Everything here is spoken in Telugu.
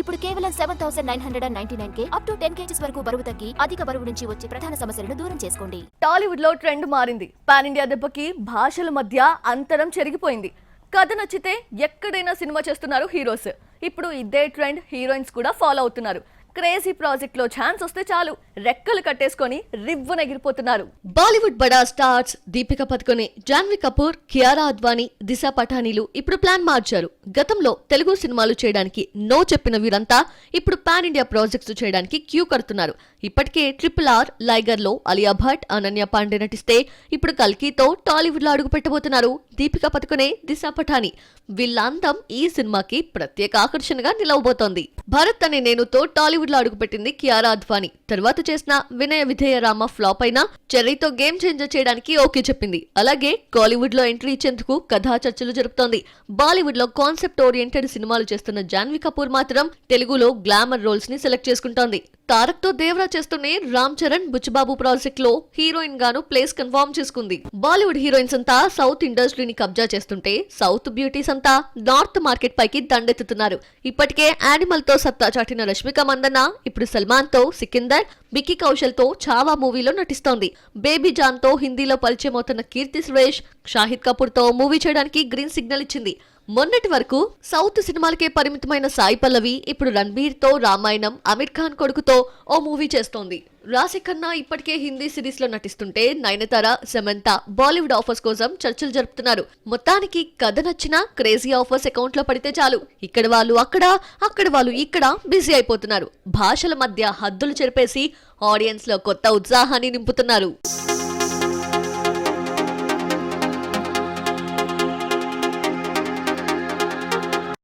ఇప్పుడు కేవలం 7,999K అప్ టు 10 kgs వరకు బరువు తగ్గి అధిక బరువు నుంచి వచ్చే ప్రధాన సమస్యలను దూరం చేసుకోండి. టాలీవుడ్ లో ట్రెండ్ మారింది. పాన్ ఇండియా దెబ్బకి భాషల మధ్య అంతరం చెరిగిపోయింది. కథ నచ్చితే ఎక్కడైనా సినిమా చేస్తున్నారు హీరోస్. ఇప్పుడు ఇదే ట్రెండ్ హీరోయిన్స్ కూడా ఫాలో అవుతున్నారు. క్రేజీ ప్రాజెక్ట్ లో ఛాన్స్ వస్తే చాలు రెక్కలు కట్టేసుకొని రివ్వున ఎగిరిపోతున్నారు. బాలీవుడ్ బడా స్టార్స్ దీపికా పదుకొనే, జాన్వీ కపూర్, కియారా అద్వానీ, దిశా పఠానీలు ఇప్పుడు ప్లాన్ మార్చారు. గతంలో తెలుగు సినిమాలు చేయడానికి నో చెప్పిన వీరంతా ఇప్పుడు పాన్ ఇండియా ప్రాజెక్ట్స్ చేయడానికి క్యూ కడుతున్నారు. ఇప్పటికే RRR, లైగర్ లో అలియా భట్, అనన్య పాండే నటిస్తే ఇప్పుడు కల్కీతో టాలీవుడ్ లో అడుగు పెట్టబోతున్నారు దీపికా పదుకొనే, దిశా పఠానీ. వీళ్ళ అందం ఈ సినిమాకి ప్రత్యేక ఆకర్షణగా నిలవబోతోంది. భరత్ అనే నేనుతో టాలీవుడ్ లో అడుగుపెట్టింది కియారా అద్వానీ. తర్వాత చేసిన వినయ విధేయ రామ ఫ్లాప్ అయినా చెర్రీతో గేమ్ చేంజర్ చేయడానికి ఓకే చెప్పింది. అలాగే కాలీవుడ్ లో ఎంట్రీ ఇచ్చేందుకు కథా చర్చలు జరుపుతోంది. బాలీవుడ్ లో కాన్సెప్ట్ ఓరియంటెడ్ సినిమాలు చేస్తున్న జాన్వీ కపూర్ మాత్రం తెలుగులో గ్లామర్ రోల్స్ ని సెలెక్ట్ చేసుకుంటోంది. తారక్ తో దేవరా చేస్తూనే రామ్ చరణ్ బుచ్చిబాబు ప్రాజెక్ట్ లో హీరోయిన్ గాను ప్లేస్ కన్ఫర్మ్ చేసుకుంది. బాలీవుడ్ హీరోయిన్స్ అంతా సౌత్ ఇండస్ట్రీని కబ్జా చేస్తుంటే సౌత్ బ్యూటీస్ అంతా నార్త్ మార్కెట్ పైకి దండెత్తుతున్నారు. ఇప్పటికే యానిమల్ తో సత్తా చాటిన రష్మిక మందన్న ఇప్పుడు సల్మాన్ తో సికిందర్, విక్కీ కౌశల్ తో ఛావా మూవీలో నటిస్తోంది. బేబీ జాన్ తో హిందీలో పరిచయం అవుతున్న కీర్తి సురేష్ షాహిద్ కపూర్ తో మూవీ చేయడానికి గ్రీన్ సిగ్నల్ ఇచ్చింది. మొన్నటి వరకు సౌత్ సినిమాలకే పరిమితమైన సాయి పల్లవి ఇప్పుడు రణబీర్ తో రామాయణం, అమీర్ ఖాన్ కొడుకుతో ఓ మూవీ చేస్తోంది. రాశి ఖన్నా ఇప్పటికే హిందీ సిరీస్ లో నటిస్తుంటే నయనతార, సమంత బాలీవుడ్ ఆఫర్స్ కోసం చర్చలు జరుపుతున్నారు. మొత్తానికి కథ నచ్చినా క్రేజీ ఆఫర్స్ అకౌంట్ లో పడితే చాలు ఇక్కడ వాళ్ళు అక్కడ, అక్కడ వాళ్ళు ఇక్కడ బిజీ అయిపోతున్నారు. భాషల మధ్య హద్దులు చెరిపేసి ఆడియన్స్ లో కొత్త ఉత్సాహాన్ని నింపుతున్నారు.